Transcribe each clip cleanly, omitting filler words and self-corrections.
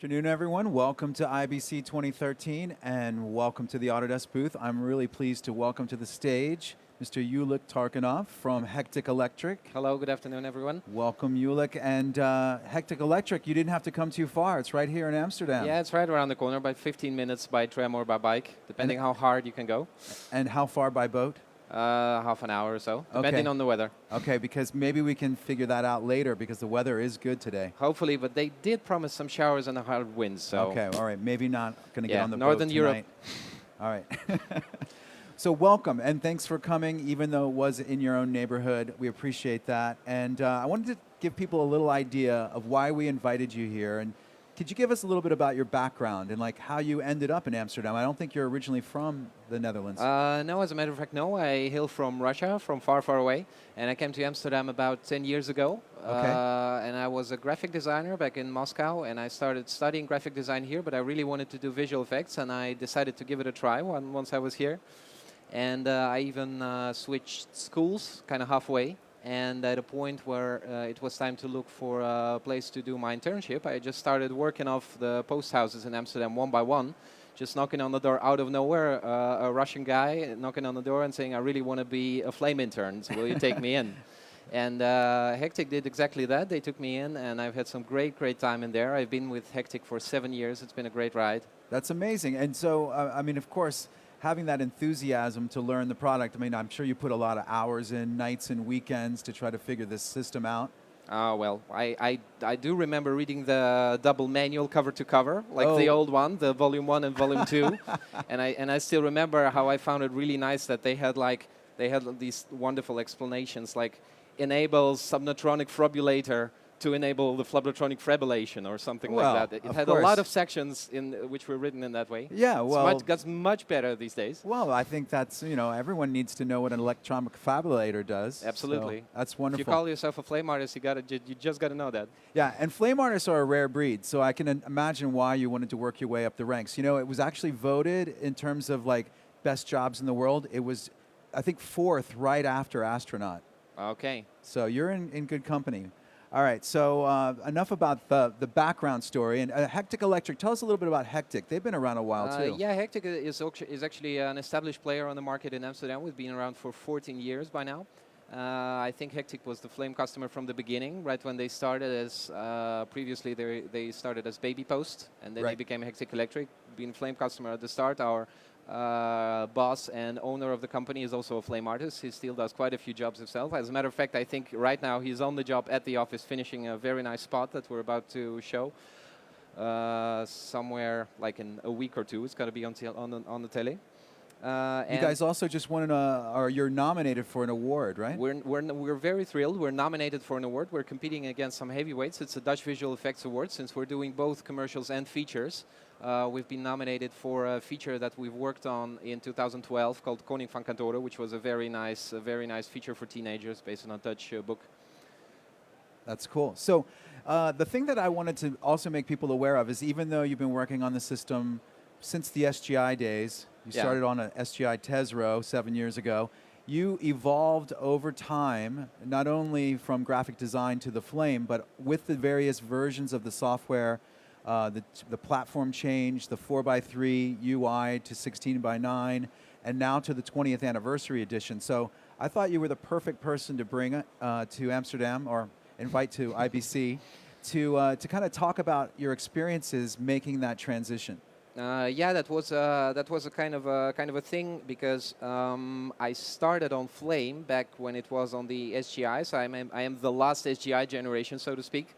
afternoon, everyone. Welcome to IBC 2013, and welcome to the Autodesk booth. I'm really pleased to welcome to the stage Mr. Julik Tarkhanov from HecticElectric. Hello, good afternoon, everyone. Welcome, Julik. And HecticElectric, you didn't have to come too far. It's right here in Amsterdam. Yeah, it's right around the corner, by 15 minutes by tram or by bike, depending how hard you can go. And how far by boat? Half an hour or so, depending on the weather. Okay, because maybe we can figure that out later because the weather is good today. Hopefully, but they did promise some showers and a hard wind, so... Okay, all right. Maybe not going to get on the Northern boat Europe. tonight. All right. So welcome, and thanks for coming, even though it was in your own neighborhood. We appreciate that. And I wanted to give people a little idea of why we invited you here. And could you give us a little bit about your background and like how you ended up in Amsterdam? I don't think you're originally from the Netherlands. No, as a matter of fact, no. I hail from Russia, from far, far away. And I came to Amsterdam about 10 years ago. Okay. And I was a graphic designer back in Moscow. And I started studying graphic design here, but I really wanted to do visual effects. And I decided to give it a try once I was here. And I even switched schools kind of halfway. And at a point where it was time to look for a place to do my internship, I just started working off the post houses in Amsterdam one by one, just knocking on the door out of nowhere, a Russian guy knocking on the door and saying, I really want to be a flame intern, so will you take me in? And Hectic did exactly that. They took me in, and I've had some great, great time in there. I've been with Hectic for 7 years. It's been a great ride. That's amazing. And so, I mean, of course, having that enthusiasm to learn the product, I mean, I'm sure you put a lot of hours in, nights and weekends to try to figure this system out. Well, I do remember reading the double manual cover to cover, like the old one, the volume 1 and volume 2. and I still remember how I found it really nice that they had these wonderful explanations, like enables subneuronic fibrillator to enable the flubrotronic fibrillation or something like that. It had a lot of sections which were written in that way. Yeah, well... It's much better these days. Well, I think that's, you know, everyone needs to know what an electronic fibrillator does. Absolutely. So that's wonderful. If you call yourself a flame artist, you just got to know that. Yeah, and flame artists are a rare breed, so I can imagine why you wanted to work your way up the ranks. You know, it was actually voted in terms of, like, best jobs in the world. It was, I think, 4th right after astronaut. Okay. So you're in good company. All right, so enough about the background story. And HecticElectric, tell us a little bit about Hectic. They've been around a while, too. Yeah, Hectic is actually an established player on the market in Amsterdam. We've been around for 14 years by now. I think Hectic was the flame customer from the beginning, right when they started as, previously they started as Baby Post, and then they became HecticElectric, being flame customer at the start. Our boss and owner of the company is also a flame artist. He still does quite a few jobs himself. As a matter of fact, I think right now he's on the job at the office finishing a very nice spot that we're about to show somewhere like in a week or two. It's going to be on the tele. You guys also just won you're nominated for an award, right? We're very thrilled. We're nominated for an award. We're competing against some heavyweights. It's a Dutch Visual Effects Award. Since we're doing both commercials and features, we've been nominated for a feature that we've worked on in 2012 called Koning van Kantoren, which was a very nice feature for teenagers based on a Dutch book. That's cool. So the thing that I wanted to also make people aware of is even though you've been working on the system since the SGI days, you started on an SGI Tesro 7 years ago, you evolved over time, not only from graphic design to the flame, but with the various versions of the software, the platform change, the 4x3 UI to 16:9, and now to the 20th anniversary edition. So I thought you were the perfect person to bring to Amsterdam or invite to IBC to kind of talk about your experiences making that transition. Yeah, that was a kind of a thing because I started on Flame back when it was on the SGI, so I am the last SGI generation, so to speak.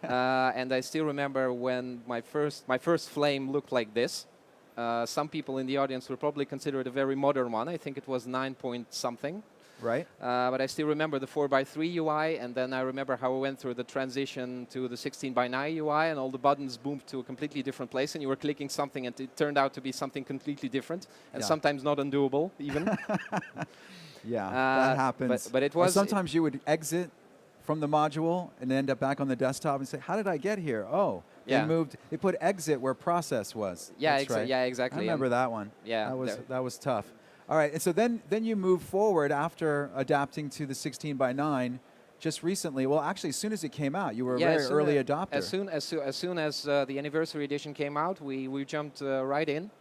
And I still remember when my first Flame looked like this. Some people in the audience will probably consider it a very modern one. I think it was 9 point something. Right. But I still remember the 4x3 UI, and then I remember how we went through the transition to the 16:9 UI, and all the buttons moved to a completely different place, and you were clicking something, and it turned out to be something completely different, and sometimes not undoable, even. Yeah, that happens. But it was... Or sometimes you would exit from the module and end up back on the desktop and say, how did I get here? Oh, they put exit where process was. Yeah, That's right. Yeah, exactly. I remember that one. Yeah. That was tough. All right, and so then you move forward after adapting to the 16:9 just recently. Well, actually, as soon as it came out, you were a Yeah, very early adopter. As soon as the anniversary edition came out, we jumped right in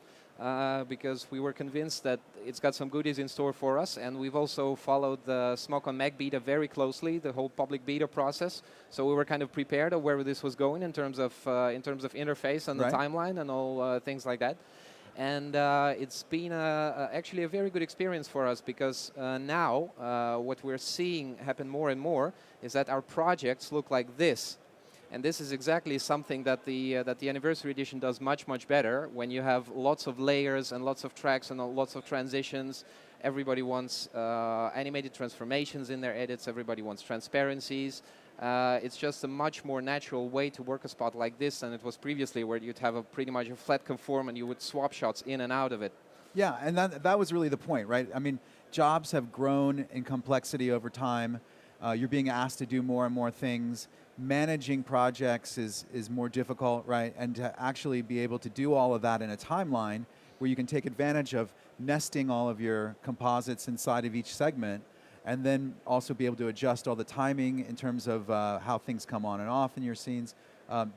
because we were convinced that it's got some goodies in store for us, and we've also followed the Smoke on Mac beta very closely, the whole public beta process. So we were kind of prepared of where this was going in terms of interface and the timeline and all things like that. And it's been actually a very good experience for us because now what we're seeing happen more and more is that our projects look like this. And this is exactly something that the anniversary edition does much better. When you have lots of layers and lots of tracks and lots of transitions, everybody wants animated transformations in their edits. Everybody wants transparencies. It's just a much more natural way to work a spot like this than it was previously, where you'd have pretty much a flat conform and you would swap shots in and out of it. Yeah, and that was really the point, right? I mean, jobs have grown in complexity over time. You're being asked to do more and more things. Managing projects is more difficult, right? And to actually be able to do all of that in a timeline where you can take advantage of nesting all of your composites inside of each segment, and then also be able to adjust all the timing in terms of how things come on and off in your scenes.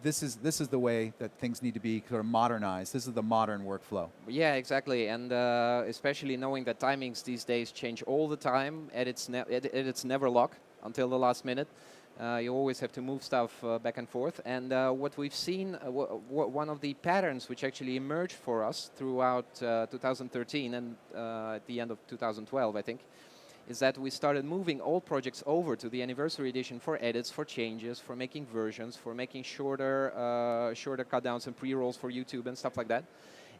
This is the way that things need to be sort of modernized. This is the modern workflow. Yeah, exactly, and especially knowing that timings these days change all the time. Edits never lock until the last minute. You always have to move stuff back and forth. And what we've seen, one of the patterns which actually emerged for us throughout 2013 and at the end of 2012, I think, is that we started moving old projects over to the anniversary edition for edits, for changes, for making versions, for making shorter cutdowns and pre-rolls for YouTube and stuff like that.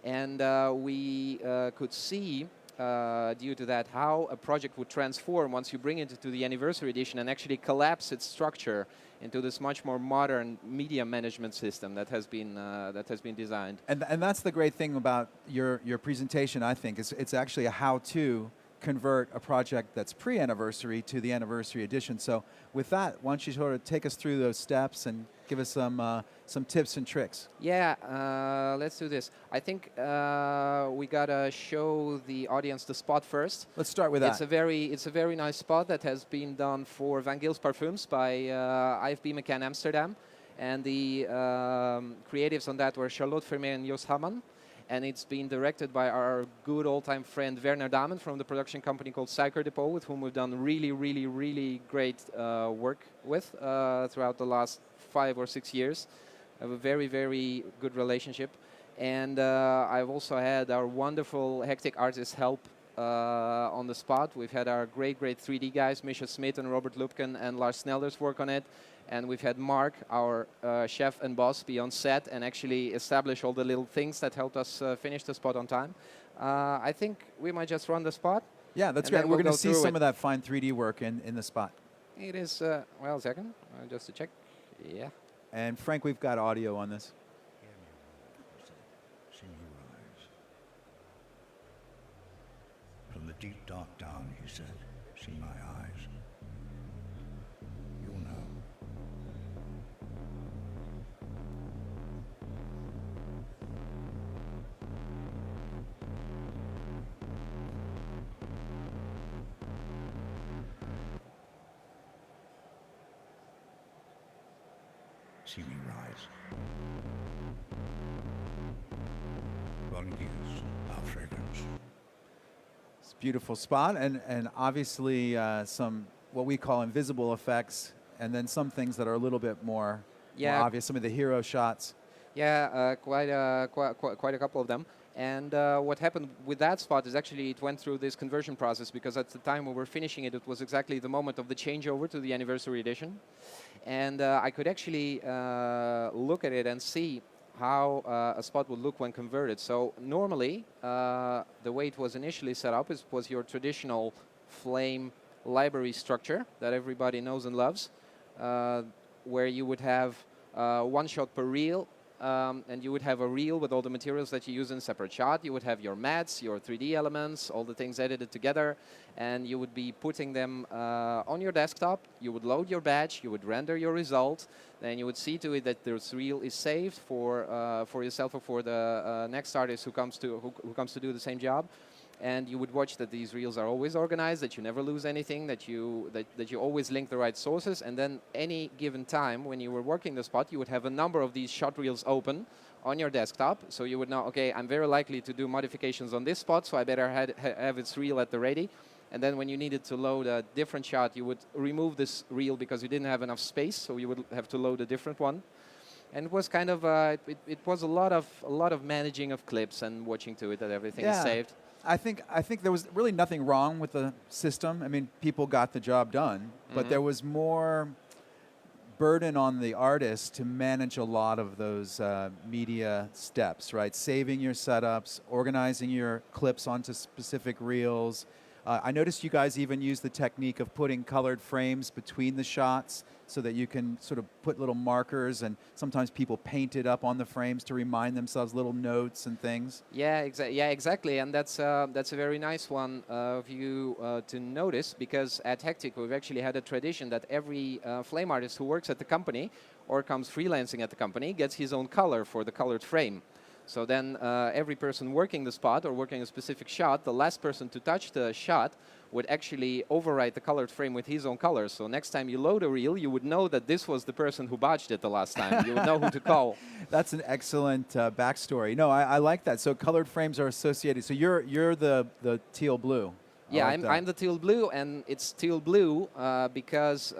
And we could see, due to that, how a project would transform once you bring it to the anniversary edition and actually collapse its structure into this much more modern media management system that has been designed. And that's the great thing about your presentation, I think. It's actually a how-to convert a project that's pre-anniversary to the anniversary edition. So with that, why don't you sort of take us through those steps and give us some tips and tricks? Yeah, let's do this. I think we gotta show the audience the spot first. Let's start with that. It's a very nice spot that has been done for Van Gils Parfums by IFB McCann Amsterdam, and the creatives on that were Charlotte Vermeer and Jos Hamman. And it's been directed by our good old-time friend Werner Dahmen from the production company called Suiker Depot, with whom we've done really great work with throughout the last 5 or 6 years. I have a very good relationship. And I've also had our wonderful Hectic artists help on the spot. We've had our great 3D guys, Misha Smith and Robert Lupken and Lars Snelders work on it. And we've had Mark, our chef and boss, be on set and actually establish all the little things that helped us finish the spot on time. I think we might just run the spot. Yeah, that's great. We're going to see some of that fine 3D work in the spot. It is, well, a second, just to check. Yeah. And Frank, we've got audio on this. From the deep dark down, he said, see my eyes. You'll know. See me rise. Van Gils, our fragrance. It's a beautiful spot, and obviously some what we call invisible effects, and then some things that are a little bit more obvious, some of the hero shots. Yeah, quite a couple of them. And what happened with that spot is actually it went through this conversion process, because at the time we were finishing it, it was exactly the moment of the changeover to the anniversary edition. And I could actually look at it and see how a spot would look when converted. So normally, the way it was initially set up was your traditional flame library structure that everybody knows and loves, where you would have one shot per reel, and you would have a reel with all the materials that you use in a separate shot. You would have your mats, your 3D elements, all the things edited together, and you would be putting them on your desktop. You would load your batch, you would render your result, then you would see to it that this reel is saved for yourself or for the next artist who comes to do the same job. and you would watch that these reels are always organized, that you never lose anything, that you always link the right sources, and then any given time when you were working the spot, you would have a number of these shot reels open on your desktop, so you would know, okay, I'm very likely to do modifications on this spot, so I better have its reel at the ready. And then when you needed to load a different shot, you would remove this reel because you didn't have enough space, so you would have to load a different one. And it was kind of, it was a lot of managing of clips and watching to it that everything is saved. I think there was really nothing wrong with the system. I mean, people got the job done, but there was more burden on the artist to manage a lot of those media steps, right? Saving your setups, organizing your clips onto specific reels. I noticed you guys even use the technique of putting colored frames between the shots so that you can sort of put little markers, and sometimes people paint it up on the frames to remind themselves little notes and things. Yeah, exactly, and that's a very nice one of you to notice, because at Hectic we've actually had a tradition that every flame artist who works at the company or comes freelancing at the company gets his own color for the colored frame. So then every person working the spot or working a specific shot, the last person to touch the shot would actually overwrite the colored frame with his own colors. So next time you load a reel, you would know that this was the person who botched it the last time. You would know who to call. That's an excellent backstory. No, I like that. So colored frames are associated. So you're the teal blue. Yeah, I'm the teal blue, and it's teal blue because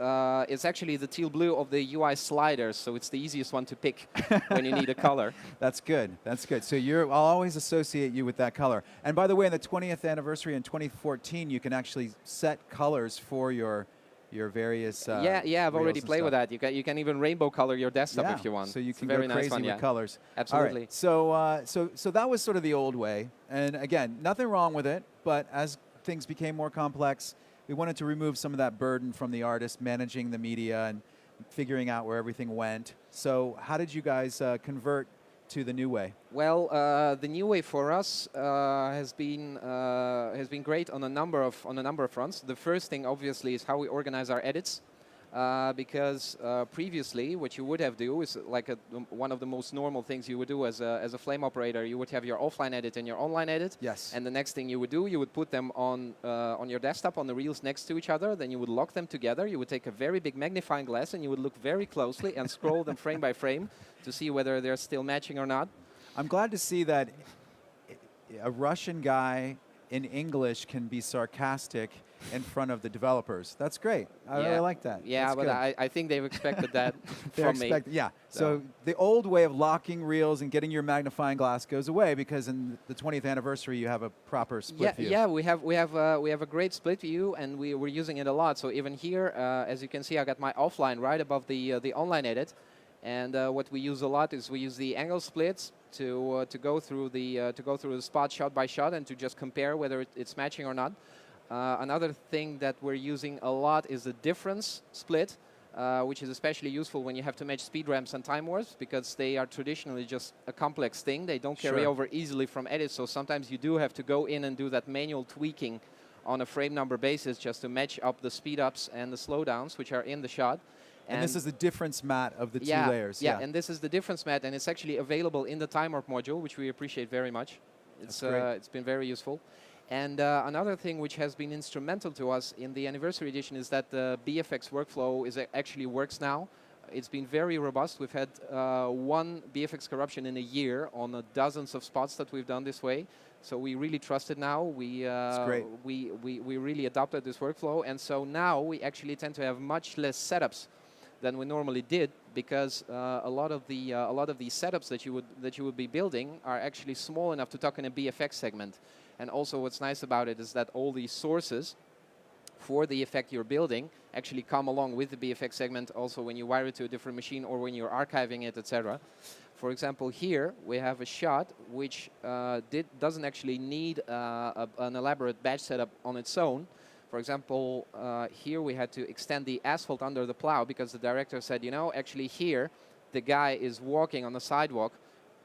it's actually the teal blue of the UI sliders, so it's the easiest one to pick when you need a color. That's good. That's good. So I'll always associate you with that color. And by the way, in the 20th anniversary in 2014, you can actually set colors for your various yeah, I've already played with that. You can even rainbow color your desktop if you want. So you can very go nice crazy one, with colors. Absolutely. All right. So that was sort of the old way. And again, nothing wrong with it, but as things became more complex, we wanted to remove some of that burden from the artist managing the media and figuring out where everything went. So how did you guys convert to the new way? Well, the new way for us has been great on a number of fronts. The first thing, obviously, is how we organize our edits. Because previously, what you would have do is like one of the most normal things you would do as a flame operator. You would have your offline edit and your online edit. Yes. And the next thing you would do, you would put them on your desktop on the reels next to each other. Then you would lock them together. You would take a very big magnifying glass and you would look very closely and scroll them frame by frame to see whether they're still matching or not. I'm glad to see that a Russian guy in English can be sarcastic in front of the developers. That's great. I really like that. Yeah, That's but good. I think they've expected that from me. Yeah. So the old way of locking reels and getting your magnifying glass goes away because in the 20th anniversary you have a proper split view. Yeah, we have a great split view, and we're using it a lot. So even here, as you can see, I got my offline right above the online edit, and what we use a lot is we use the angle splits to go through the spot shot by shot and to just compare whether it's matching or not. Another thing that we're using a lot is the difference split, which is especially useful when you have to match speed ramps and time wars, because they are traditionally just a complex thing. They don't carry over easily from edits, so sometimes you do have to go in and do that manual tweaking on a frame number basis just to match up the speed ups and the slowdowns, which are in the shot. And this is the difference mat of the two layers. Yeah, and this is the difference mat, and it's actually available in the time warp module, which we appreciate very much. It's been very useful. And another thing which has been instrumental to us in the anniversary edition is that the BFX workflow actually works now. It's been very robust. We've had one BFX corruption in a year on dozens of spots that we've done this way. So we really trust it now. We really adopted this workflow, and so now we actually tend to have much less setups than we normally did, because a lot of these setups that you would be building are actually small enough to tuck in a BFX segment. And also what's nice about it is that all these sources for the effect you're building actually come along with the BFX segment also when you wire it to a different machine or when you're archiving it, etc. For example, here we have a shot which doesn't actually need an elaborate batch setup on its own. For example, here we had to extend the asphalt under the plow because the director said, you know, actually here the guy is walking on the sidewalk,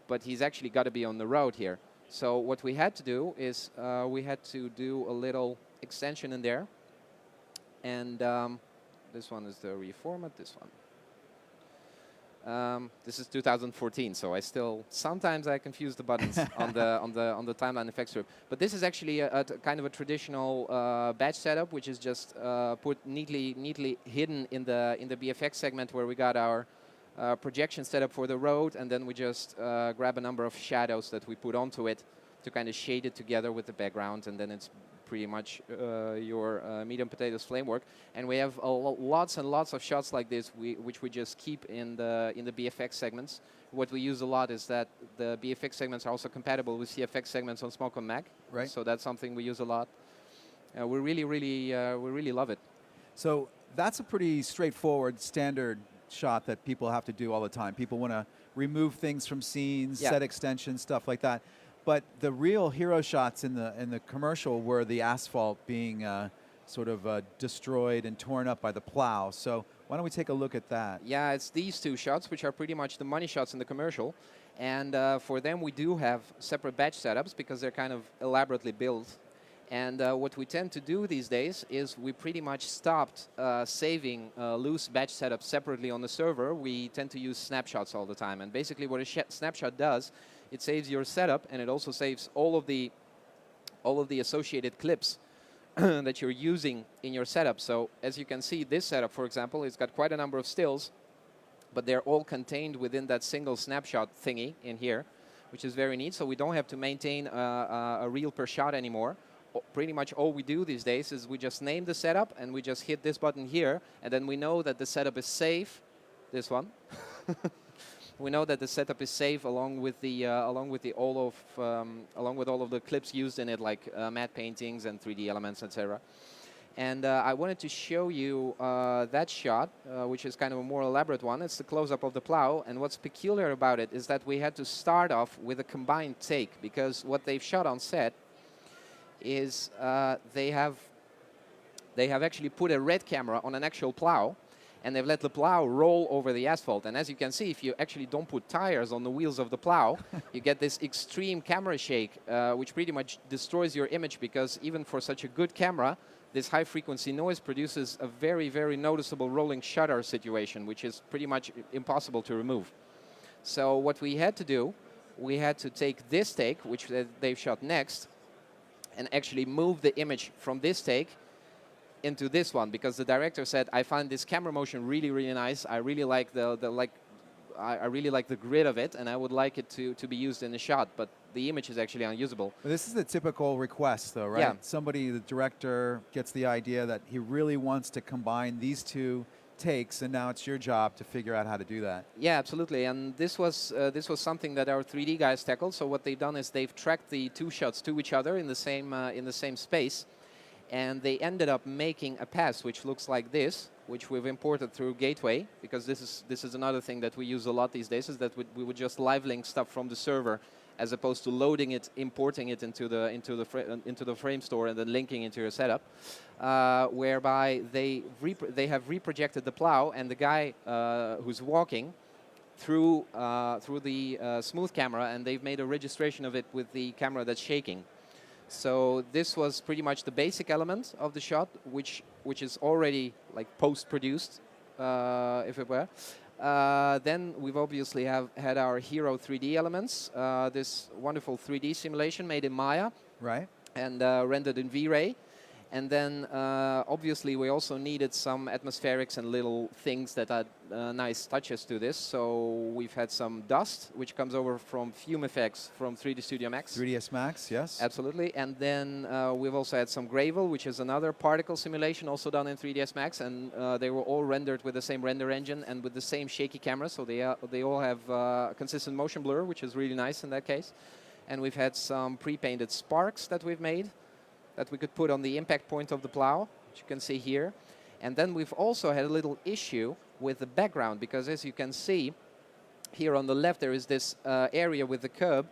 but he's actually got to be on the road here. So what we had to do is we had to do a little extension in there. And this one is the reformat, this one. This is 2014, so I still sometimes I confuse the buttons on the timeline effect strip. But this is actually a kind of a traditional batch setup, which is just put neatly hidden in the BFX segment where we got our projection setup for the road, and then we just grab a number of shadows that we put onto it to kind of shade it together with the background, and then it's pretty much your medium potatoes flame work. And we have lots and lots of shots like this, which we just keep in the BFX segments. What we use a lot is that the BFX segments are also compatible with CFX segments on Smallcom Mac. Right. So that's something we use a lot. We really love it. So that's a pretty straightforward standard shot that people have to do all the time. People want to remove things from scenes, set extensions, stuff like that. But the real hero shots in the commercial were the asphalt being sort of destroyed and torn up by the plow. So why don't we take a look at that? Yeah, it's these two shots, which are pretty much the money shots in the commercial. And for them, we do have separate batch setups because they're kind of elaborately built. And what we tend to do these days is we pretty much stopped saving loose batch setups separately on the server. We tend to use snapshots all the time. And basically what a snapshot does, it saves your setup, and it also saves all of the associated clips that you're using in your setup. So as you can see, this setup, for example, it's got quite a number of stills, but they're all contained within that single snapshot thingy in here, which is very neat. So we don't have to maintain a reel per shot anymore. Pretty much all we do these days is we just name the setup, and we just hit this button here, and then we know that the setup is safe. This one. We know that the setup is safe along with all of the clips used in it, like matte paintings and 3D elements, etc. And I wanted to show you that shot, which is kind of a more elaborate one. It's the close-up of the plow, and what's peculiar about it is that we had to start off with a combined take, because what they've shot on set is they have actually put a red camera on an actual plow, and they've let the plow roll over the asphalt. And as you can see, if you actually don't put tires on the wheels of the plow, you get this extreme camera shake, which pretty much destroys your image, because even for such a good camera, this high-frequency noise produces a very, very noticeable rolling shutter situation, which is pretty much impossible to remove. So what we had to do, we had to take this take, which they've shot next, and actually move the image from this take into this one, because the director said, I find this camera motion really, really nice. I really like I really like the grid of it, and I would like it to be used in the shot, but the image is actually unusable. But this is the typical request, though, right? Yeah. Somebody, the director, gets the idea that he really wants to combine these two takes, and now it's your job to figure out how to do that. Yeah, absolutely. And this was something that our 3D guys tackled. So what they've done is they've tracked the two shots to each other in the same space, and they ended up making a pass which looks like this, which we've imported through Gateway, because this is another thing that we use a lot these days, is that we would just live link stuff from the server, as opposed to loading it, importing it into the frame store and then linking into your setup, whereby they have reprojected the plow, and the guy who's walking through the smooth camera, and they've made a registration of it with the camera that's shaking. So this was pretty much the basic element of the shot, which is already like post-produced, if it were. Then we've obviously had our hero 3D elements, this wonderful 3D simulation made in Maya, right, and rendered in V-Ray. And then obviously we also needed some atmospherics and little things that add nice touches to this. So we've had some dust, which comes over from Fume Effects from 3D Studio Max. 3ds Max, yes. Absolutely. And then we've also had some gravel, which is another particle simulation also done in 3ds Max. And they were all rendered with the same render engine and with the same shaky camera. So they all have consistent motion blur, which is really nice in that case. And we've had some pre-painted sparks that we've made that we could put on the impact point of the plow, which you can see here. And then we've also had a little issue with the background, because as you can see, here on the left there is this area with the curb,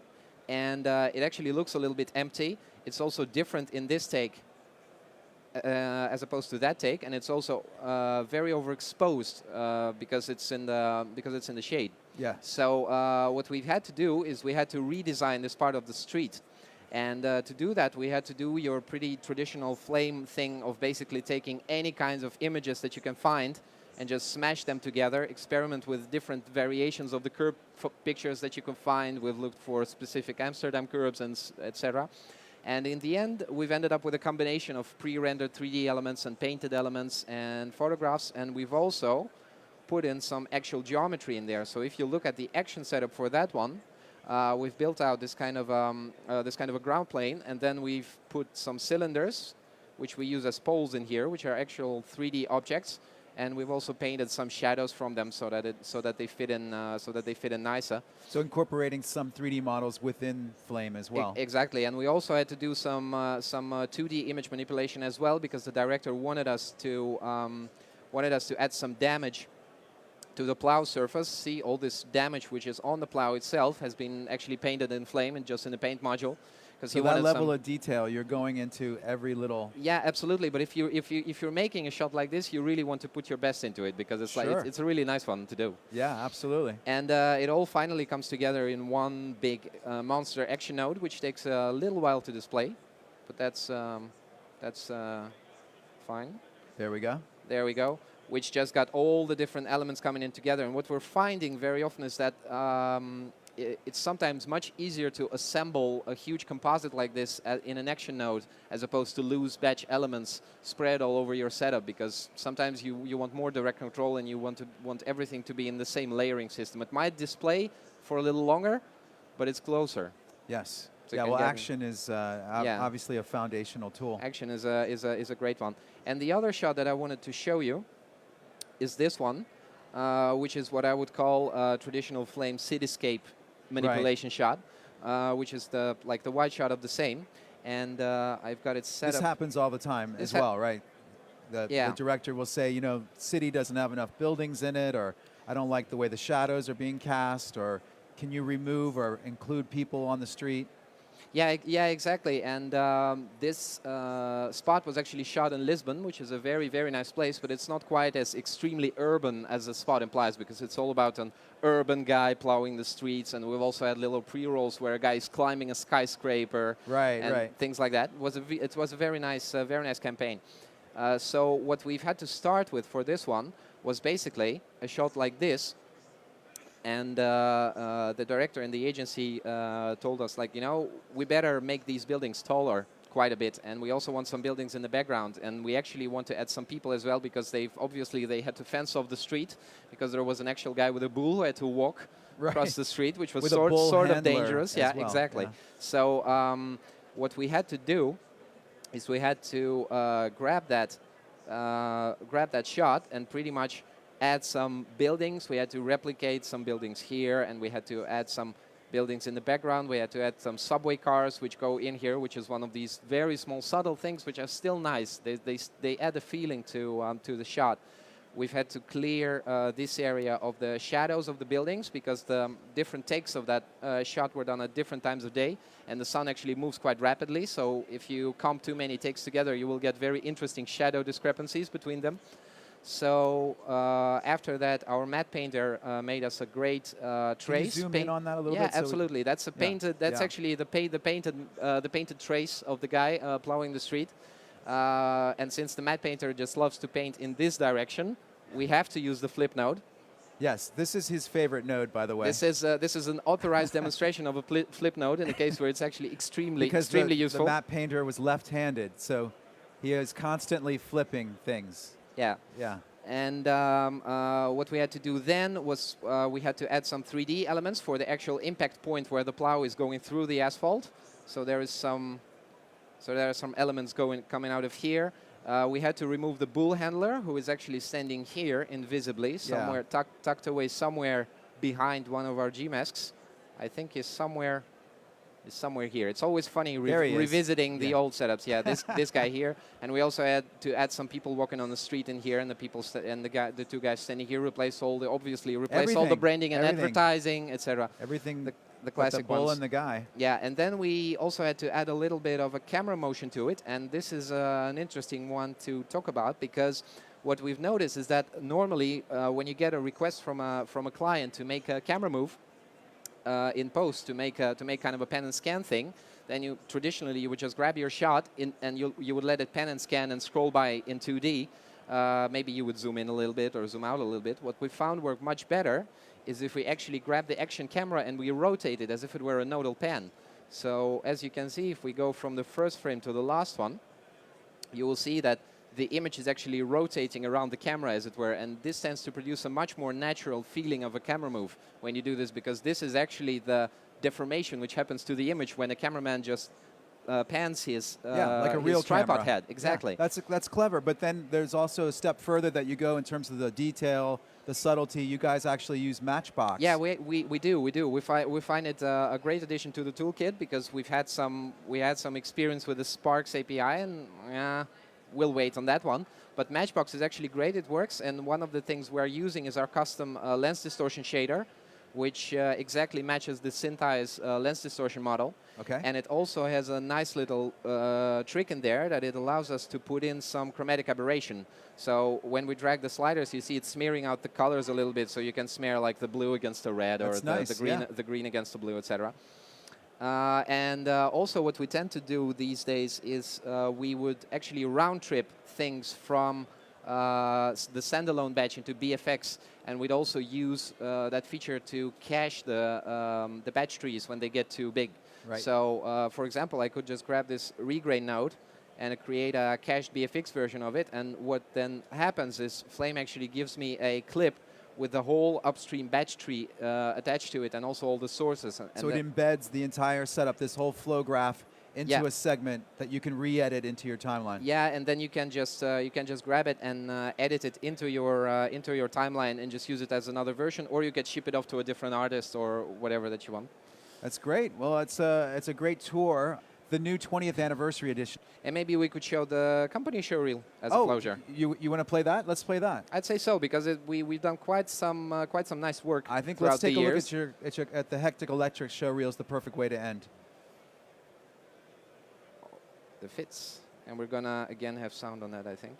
and it actually looks a little bit empty. It's also different in this take as opposed to that take, and it's also very overexposed because it's in the shade. Yeah. So what we've had to do is we had to redesign this part of the street. And to do that, we had to do your pretty traditional flame thing of basically taking any kinds of images that you can find and just smash them together, experiment with different variations of the curve pictures that you can find. We've looked for specific Amsterdam curves and etc. And in the end, we've ended up with a combination of pre-rendered 3D elements and painted elements and photographs. And we've also put in some actual geometry in there. So if you look at the action setup for that one, we've built out this kind of a ground plane, and then we've put some cylinders, which we use as poles in here, which are actual 3D objects. And we've also painted some shadows from them so that they fit in nicer. So incorporating some 3D models within Flame as well. Exactly, and we also had to do some 2D image manipulation as well, because the director wanted us to add some damage to the plow surface. See, all this damage which is on the plow itself has been actually painted in Flame and just in the paint module. So that level of detail, you're going into every little... Yeah, absolutely. But if you're making a shot like this, you really want to put your best into it, because it's like it's a really nice one to do. Yeah, absolutely. And it all finally comes together in one big monster action node, which takes a little while to display, but that's fine. There we go. There we go. Which just got all the different elements coming in together. And what we're finding very often is that it's sometimes much easier to assemble a huge composite like this in an action node as opposed to loose batch elements spread all over your setup, because sometimes you want more direct control and you want everything to be in the same layering system. It might display for a little longer, but it's closer. Yes. So yeah, well, action is obviously a foundational tool. Action is a great one. And the other shot that I wanted to show you is this one, which is what I would call a traditional Flame cityscape manipulation shot, which is the wide shot of the same. And I've got it set up. This happens all the time as well, right? The director will say, you know, city doesn't have enough buildings in it, or I don't like the way the shadows are being cast, or can you remove or include people on the street? Yeah, exactly. And this spot was actually shot in Lisbon, which is a very, very nice place, but it's not quite as extremely urban as the spot implies, because it's all about an urban guy plowing the streets, and we've also had little pre-rolls where a guy is climbing a skyscraper, and things like that. It was a very nice campaign. So what we've had to start with for this one was basically a shot like this. And the director and the agency told us, like, you know, we better make these buildings taller quite a bit, and we also want some buildings in the background, and we actually want to add some people as well, because they had to fence off the street, because there was an actual guy with a bull who had to walk across the street, which was sort of dangerous. Yeah, well. Exactly. Yeah. So what we had to do is we had to grab that shot and pretty much add some buildings. We had to replicate some buildings here, and we had to add some buildings in the background. We had to add some subway cars which go in here, which is one of these very small subtle things which are still nice. They add a feeling to the shot. We've had to clear this area of the shadows of the buildings, because the different takes of that shot were done at different times of day, and the sun actually moves quite rapidly. So if you comp too many takes together, you will get very interesting shadow discrepancies between them. So after that, our matte painter made us a great trace. Can you zoom in on that a little bit? Yeah, absolutely. That's a painted. That's actually the painted trace of the guy plowing the street. And since the matte painter just loves to paint in this direction, we have to use the flip node. Yes, this is his favorite node, by the way. This is an authorized demonstration of a flip node in the case where it's actually extremely useful. Because the matte painter was left-handed, so he is constantly flipping things. Yeah. Yeah. And what we had to do then was we had to add some 3D elements for the actual impact point where the plow is going through the asphalt. So there are some elements coming out of here. We had to remove the bull handler, who is actually standing here invisibly, somewhere tucked away somewhere behind one of our G-masks. I think he's somewhere here. It's always funny revisiting the old setups. Yeah, this guy here, and we also had to add some people walking on the street in here, and the two guys standing here replace all the branding and advertising, etc. Everything. The classic the bull ones. And the guy. Yeah, and then we also had to add a little bit of a camera motion to it, and this is an interesting one to talk about, because what we've noticed is that normally when you get a request from a client to make a camera move in post, to make kind of a pan and scan thing, then you would just grab your shot and you would let it pan and scan and scroll by in 2D. maybe you would zoom in a little bit or zoom out a little bit. What we found worked much better is if we actually grab the action camera and we rotate it as if it were a nodal pen. So as you can see, if we go from the first frame to the last one, you will see that the image is actually rotating around the camera, as it were, and this tends to produce a much more natural feeling of a camera move when you do this, because this is actually the deformation which happens to the image when a cameraman just pans his, like a real his tripod camera. head. Exactly. Yeah, that's clever, but then there's also a step further that you go in terms of the detail, the subtlety. You guys actually use Matchbox. Yeah, we do. We find it a great addition to the toolkit because we had some experience with the Sparks API, and we'll wait on that one. But Matchbox is actually great. It works, and one of the things we're using is our custom lens distortion shader, which exactly matches the Synthesize lens distortion model. Okay. And it also has a nice little trick in there that it allows us to put in some chromatic aberration. So when we drag the sliders, you see it smearing out the colors a little bit, so you can smear like the blue against the red, or the green against the blue, etc. And also what we tend to do these days is we would actually round trip things from the standalone batch into BFX, and we'd also use that feature to cache the batch trees when they get too big. Right. So, for example, I could just grab this regrain node and create a cached BFX version of it, and what then happens is Flame actually gives me a clip with the whole upstream batch tree attached to it, and also all the sources. So it embeds the entire setup, this whole flow graph, into a segment that you can re-edit into your timeline. Yeah, and then you can just grab it and edit it into your timeline and just use it as another version, or you can ship it off to a different artist or whatever that you want. That's great. Well, it's a great tour. The new 20th anniversary edition. And maybe we could show the company showreel as a closure. You want to play that? Let's play that. I'd say so, because we've done quite some nice work. I think throughout let's take the a years. look at the HecticElectric showreel. Is the perfect way to end. The fits, and we're gonna again have sound on that, I think.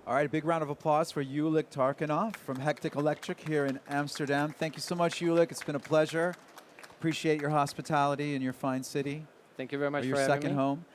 All right, a big round of applause for Julik Tarkhanov from HecticElectric here in Amsterdam. Thank you so much, Julik. It's been a pleasure. Appreciate your hospitality in your fine city. Thank you very much for your having second me. home.